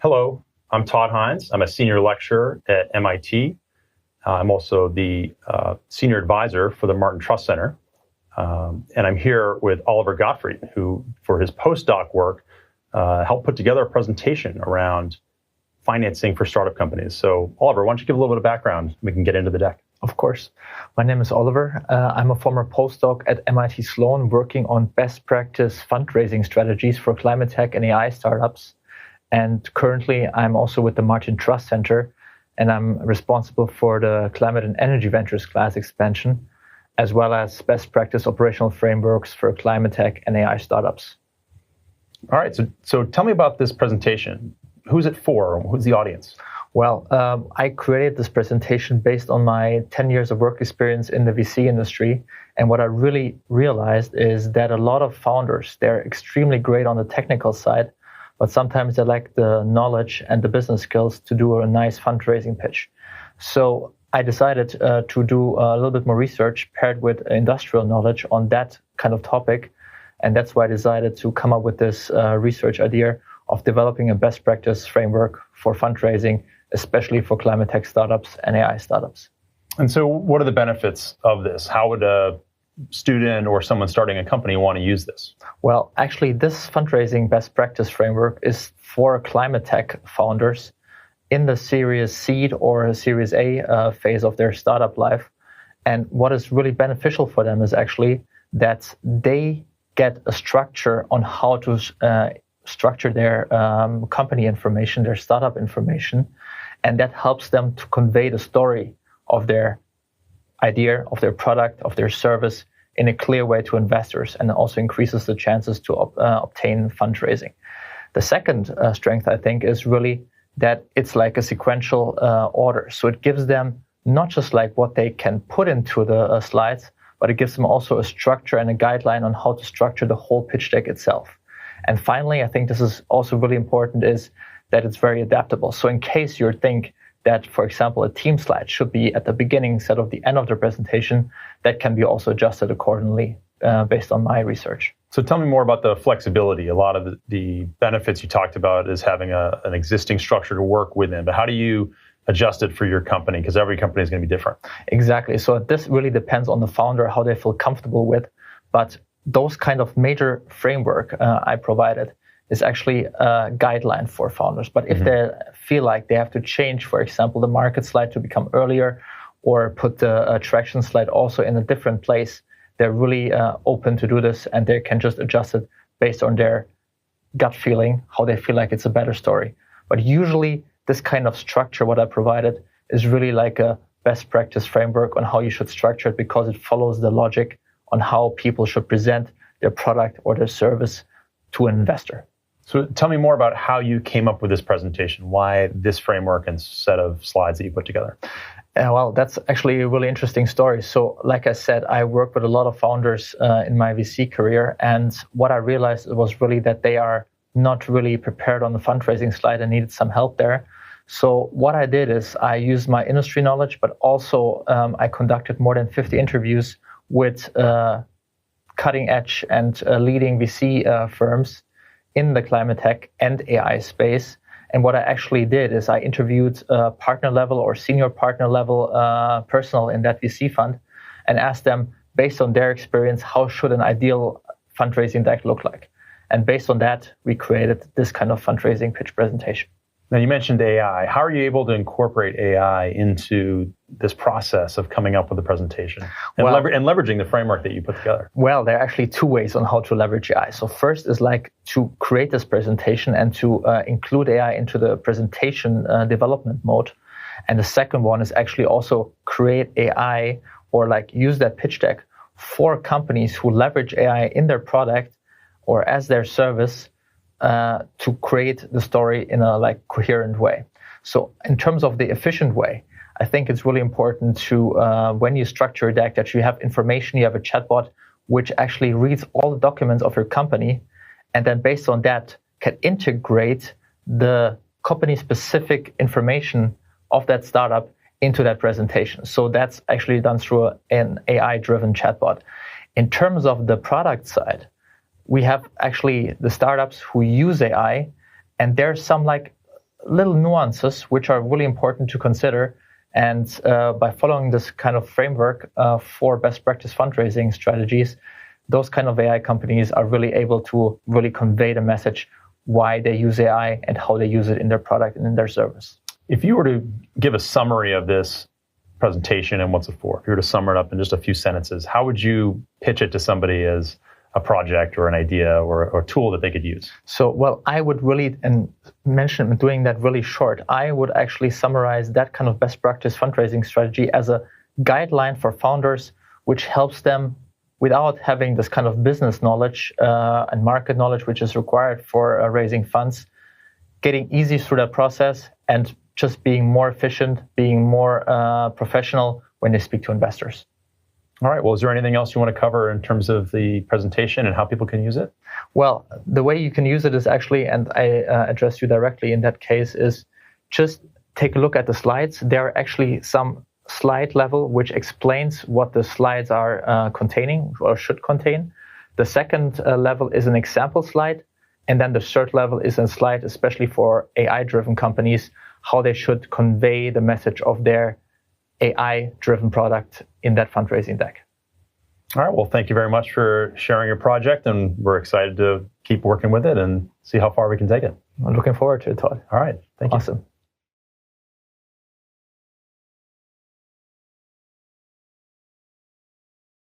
Hello, I'm Todd Hines. I'm a senior lecturer at MIT. I'm also the senior advisor for the Martin Trust Center. And I'm here with Oliver Gottfried, who, for his postdoc work, helped put together a presentation around financing for startup companies. So, Oliver, why don't you give a little bit of background? We can get into the deck. Of course. My name is Oliver. I'm a former postdoc at MIT Sloan working on best practice fundraising strategies for ClimateTech and AI startups. And currently, I'm also with the Martin Trust Center, and I'm responsible for the Climate and Energy Ventures class expansion, as well as best practice operational frameworks for ClimateTech and AI startups. All right, so tell me about this presentation. Who's it for? Who's the audience? Well, I created this presentation based on my 10 years of work experience in the VC industry. And what I really realized is that a lot of founders, they're extremely great on the technical side, but sometimes they lack the knowledge and the business skills to do a nice fundraising pitch. So I decided to do a little bit more research paired with industrial knowledge on that kind of topic. And that's why I decided to come up with this research idea of developing a best practice framework for fundraising, especially for climate tech startups and AI startups. And so what are the benefits of this? How would a student or someone starting a company want to use this? Well, actually, this fundraising best practice framework is for climate tech founders in the Series Seed or Series A phase of their startup life. And what is really beneficial for them is actually that they get a structure on how to structure their company information, their startup information, and that helps them to convey the story of their idea, of their product, of their service in a clear way to investors, and also increases the chances to obtain fundraising. The second strength, I think, is really that it's like a sequential order. So it gives them not just like what they can put into the slides, but it gives them also a structure and a guideline on how to structure the whole pitch deck itself. And finally, I think this is also really important, is that it's very adaptable. So in case you think that, for example, a team slide should be at the beginning instead of the end of the presentation, that can be also adjusted accordingly based on my research. So tell me more about the flexibility. A lot of the benefits you talked about is having an existing structure to work within, but how do you adjust it for your company? Because every company is going to be different. Exactly. So this really depends on the founder, how they feel comfortable with. But those kind of major framework I provided is actually a guideline for founders. But if they feel like they have to change, for example, the market slide to become earlier, or put the attraction slide also in a different place, they're really open to do this, and they can just adjust it based on their gut feeling, how they feel like it's a better story. But usually this kind of structure, what I provided, is really like a best practice framework on how you should structure it, because it follows the logic on how people should present their product or their service to an investor. So tell me more about how you came up with this presentation. Why this framework and set of slides that you put together? Well, that's actually a really interesting story. So like I said, I work with a lot of founders in my VC career. And what I realized was really that they are not really prepared on the fundraising slide and needed some help there. So what I did is I used my industry knowledge, but also I conducted more than 50 interviews with cutting edge and leading VC firms in the climate tech and AI space. And what I actually did is I interviewed partner level or senior partner level personnel in that VC fund and asked them, based on their experience, how should an ideal fundraising deck look like? And based on that, we created this kind of fundraising pitch presentation. Now, you mentioned AI. How are you able to incorporate AI into this process of coming up with a presentation and, and leveraging the framework that you put together? Well, there are actually two ways on how to leverage AI. So first is like to create this presentation and to include AI into the presentation development mode. And the second one is actually also create AI or like use that pitch deck for companies who leverage AI in their product or as their service to create the story in a like coherent way. So in terms of the efficient way, I think it's really important to, when you structure a deck, that you have information, you have a chatbot, which actually reads all the documents of your company, and then based on that can integrate the company-specific information of that startup into that presentation. So that's actually done through an AI-driven chatbot. In terms of the product side, we have actually the startups who use AI, and there's some like little nuances which are really important to consider. And by following this kind of framework for best practice fundraising strategies, those kind of AI companies are really able to really convey the message why they use AI and how they use it in their product and in their service. If you were to give a summary of this presentation and what's it for, if you were to sum it up in just a few sentences, how would you pitch it to somebody as a project or an idea or a tool that they could use? So, well, I would really, and mention doing that really short, I would actually summarize that kind of best practice fundraising strategy as a guideline for founders, which helps them without having this kind of business knowledge and market knowledge, which is required for raising funds, getting easy through that process and just being more efficient, being more professional when they speak to investors. All right. Well, is there anything else you want to cover in terms of the presentation and how people can use it? Well, the way you can use it is actually, and I address you directly in that case, is just take a look at the slides. There are actually some slide level which explains what the slides are containing or should contain. The second level is an example slide. And then the third level is a slide, especially for AI-driven companies, how they should convey the message of their AI-driven product in that fundraising deck. All right. Well, thank you very much for sharing your project, and we're excited to keep working with it and see how far we can take it. I'm looking forward to it, Todd. All right. Thank you. Awesome.